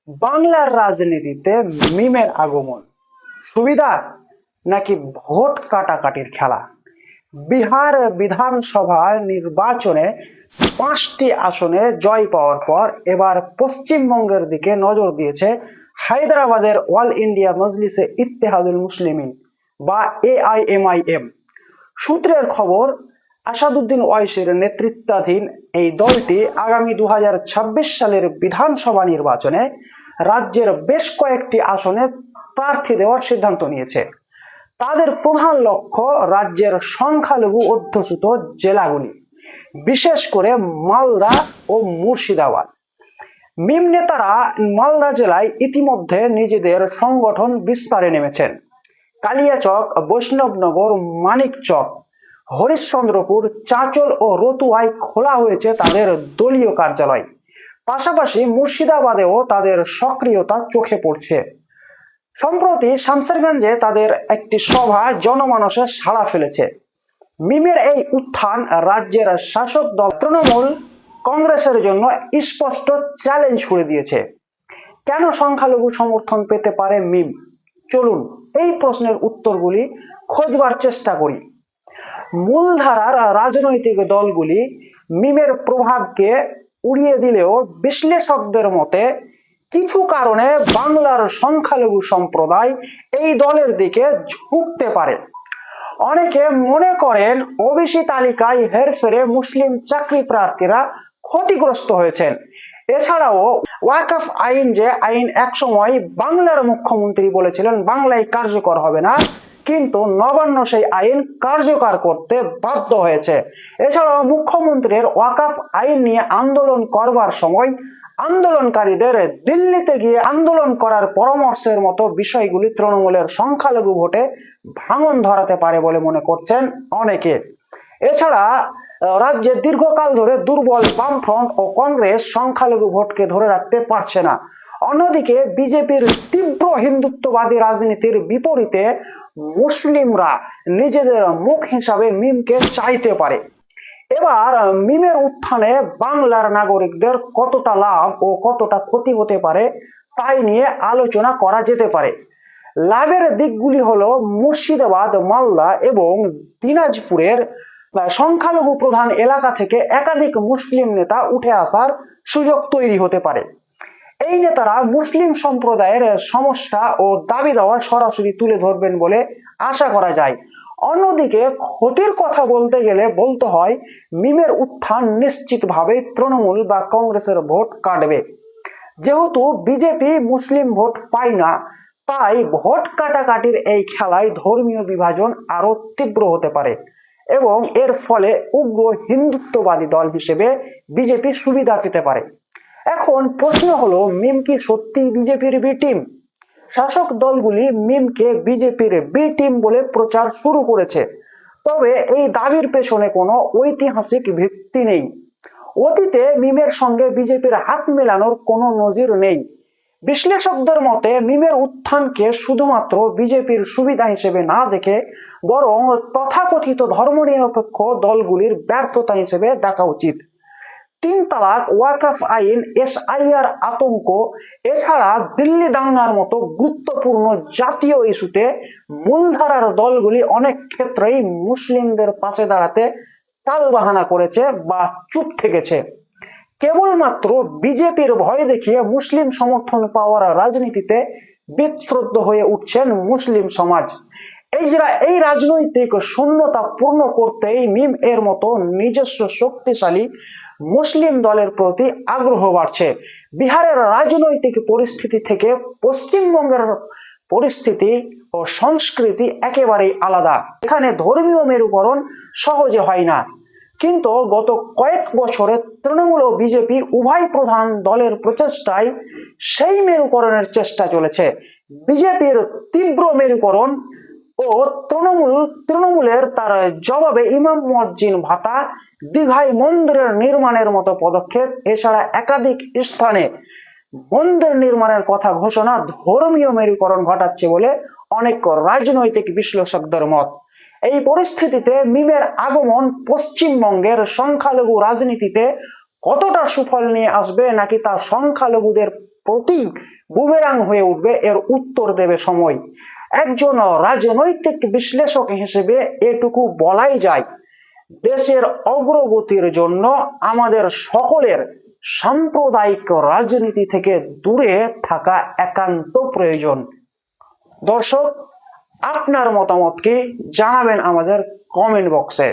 বাংলার রাজনীতিতে মিমের আগমন সুবিধা নাকি ভোট কাটাকাটির খেলা? বিহার বিধানসভা নির্বাচনে 5টি আসনে জয় পাওয়ার পর এবার পশ্চিমবঙ্গের দিকে নজর দিয়েছে হায়দ্রাবাদের অল ইন্ডিয়া মজলিসে ইত্তেহাদুল মুসলিমিন বা AIMIM। সূত্রের খবর, আসাদুদ্দিন ওয়াইসির নেতৃত্বাধীন এই দলটি আগামী 2026 সালের বিধানসভা নির্বাচনে রাজ্যের বেশ কয়েকটি আসনে প্রার্থী দেওয়ার সিদ্ধান্ত নিয়েছে। তাদের প্রধান লক্ষ্য রাজ্যের সংখ্যালঘু অধ্যুষিত জেলাগুলি, বিশেষ করে মালদা ও মুর্শিদাবাদ। মিম নেতারা মালদা জেলায় ইতিমধ্যে নিজেদের সংগঠন বিস্তারে নেমেছেন। কালিয়াচক, বৈষ্ণবনগর, মানিকচক, হরিশ্চন্দ্রপুর, চাঁচল ও রতুয়ায় খোলা হয়েছে তাদের দলীয় কার্যালয়। পাশাপাশি মুর্শিদাবাদেও তাদের সক্রিয়তা চোখে পড়ছে। সম্প্রতি শামসেরগঞ্জে তাদের একটি সভা জনমানসে সাড়া ফেলেছে। মিমের এই উত্থান রাজ্যের শাসক দল তৃণমূল কংগ্রেসের জন্য স্পষ্ট চ্যালেঞ্জ ছুড়ে দিয়েছে। কেন সংখ্যালঘু সমর্থন পেতে পারে মিম? চলুন এই প্রশ্নের উত্তরগুলি খোঁজবার চেষ্টা করি। মূলধারার রাজনৈতিক দলগুলি মিমের প্রভাবকে উড়িয়ে দিলেও বিশ্লেষকদের মতে কিছু কারণে বাংলার সংখ্যালঘু সম্প্রদায় এই দলের দিকে ঝুঁকতে পারে। অনেকে মনে করেন ওবিসি তালিকায় হেরফেরে মুসলিম চাকরি প্রার্থীরা ক্ষতিগ্রস্ত হয়েছেন। এছাড়াও ওয়াকফ আইন, যে আইন একসময় বাংলার মুখ্যমন্ত্রী বলেছিলেন বাংলায় কার্যকর হবে না, কিন্তু নবান্ন সেই আইন কার্যকর করতে বাধ্য হয়েছে। এছাড়াও মুখ্যমন্ত্রীর ওয়াকফ আইন নিয়ে আন্দোলন করবার সময় আন্দোলনকারীদের দিল্লিতে গিয়ে আন্দোলন করার পরামর্শের মতো বিষয়গুলি তৃণমূলের সংখ্যালঘু ভোটে ভাঙন ধরাতে পারে বলে মনে করছেন অনেকে। এছাড়া রাজ্যে দীর্ঘকাল ধরে দুর্বল বামফ্রন্ট ও কংগ্রেস সংখ্যালঘু ভোটকে ধরে রাখতে পারছে না। অন্যদিকে বিজেপির তীব্র হিন্দুত্ববাদী রাজনীতির বিপরীতে মুসলিমরা নিজেদের মুখ হিসাবে মিমকে চাইতে পারে। এবার মিমের উত্থানে বাংলার নাগরিকদের কতটা লাভ ও কতটা ক্ষতি হতে পারে তাই নিয়ে আলোচনা করা যেতে পারে। লাভের দিকগুলি হলো মুর্শিদাবাদ, মালদা এবং দিনাজপুরের সংখ্যালঘু প্রধান এলাকা থেকে একাধিক মুসলিম নেতা উঠে আসার সুযোগ তৈরি হতে পারে। এই নেতারা মুসলিম সম্প্রদায়ের সমস্যা ও দাবি দাওয়া সরাসরি তুলে ধরবেন বলে আশা করা যায়। অন্যদিকে ক্ষতির কথা বলতে গেলে বলতে হয় মিমের উত্থান নিশ্চিতভাবে তৃণমূল বা কংগ্রেসের ভোট কাটবে। যেহেতু বিজেপি মুসলিম ভোট পায় না, তাই ভোট কাটাকাটির এই খেলায় ধর্মীয় বিভাজন আরো তীব্র হতে পারে এবং এর ফলে উগ্র হিন্দুত্ববাদী দল হিসেবে বিজেপি সুবিধা পেতে পারে। এখন প্রশ্ন হলো, মিম কি সত্যি বিজেপির বি টিম? শাসক দলগুলি মিমকে বিজেপির বি টিম বলে প্রচার শুরু করেছে, তবে এই দাবির পেছনে কোনো ঐতিহাসিক ভিত্তি নেই। অতীতে মিমের সঙ্গে বিজেপির হাত মেলানোর কোনো নজির নেই। বিশ্লেষকদের মতে মিমের উত্থানকে শুধুমাত্র বিজেপির সুবিধা হিসেবে না দেখে বরং তথাকথিত ধর্মনিরপেক্ষ দলগুলির ব্যর্থতা হিসেবে দেখা উচিত। 3 তালাক, ওয়াকফ আইন, SIR আতঙ্ক, এছাড়া দিল্লি দাঙ্গার মতো গুরুত্বপূর্ণ জাতীয় ইস্যুতে মূলধারার দলগুলি অনেক ক্ষেত্রেই মুসলিমদের পাশে দাঁড়াতে টালবাহানা করেছে বা চুপ থেকেছে। কেবলমাত্র বিজেপির ভয় দেখিয়ে মুসলিম সমর্থন পাওয়ার রাজনীতিতে বিশ্রদ্ধ হয়ে উঠছেন মুসলিম সমাজ। এই রাজনৈতিক শূন্যতা পূর্ণ করতেই মিম এর মতো নিজস্ব শক্তিশালী মুসলিম দলের প্রতি আগ্রহ বাড়ছে। বিহারের রাজনৈতিক পরিস্থিতি থেকে পশ্চিমবঙ্গের পরিস্থিতি ও সংস্কৃতি একেবারেই আলাদা। এখানে ধর্মীয় মেরুকরণ সহজে হয় না, কিন্তু গত কয়েক বছরে তৃণমূল ও বিজেপি উভয় প্রধান দলের প্রচেষ্টায় সেই মেরুকরণের চেষ্টা চলেছে। বিজেপির তীব্র মেরুকরণ ও তৃণমূলের তার জবাবে ইমাম মুয়াজ্জিন ভাতা, দীঘায় মন্দিরের নির্মাণের মতো পদক্ষেপ, এছাড়া একাধিক স্থানে মন্দির নির্মাণের কথা ঘোষণা ধর্মীয় মেরুকরণ ঘটাচ্ছে বলে অনেক রাজনৈতিক বিশ্লেষকদের মত। এই পরিস্থিতিতে মিমের আগমন পশ্চিমবঙ্গের সংখ্যালঘু রাজনীতিতে কতটা সুফল নিয়ে আসবে, নাকি তা সংখ্যালঘুদের প্রতি বুমেরাং হয়ে উঠবে, এর উত্তর দেবে সময়। একজন রাজনৈতিক বিশ্লেষক হিসেবে এটুকু বলাই যায়, দেশের অগ্রগতির জন্য আমাদের সকলের সাম্প্রদায়িক রাজনীতি থেকে দূরে থাকা একান্ত প্রয়োজন। দর্শক, আপনার মতামত কি জানাবেন আমাদের কমেন্ট বক্সে।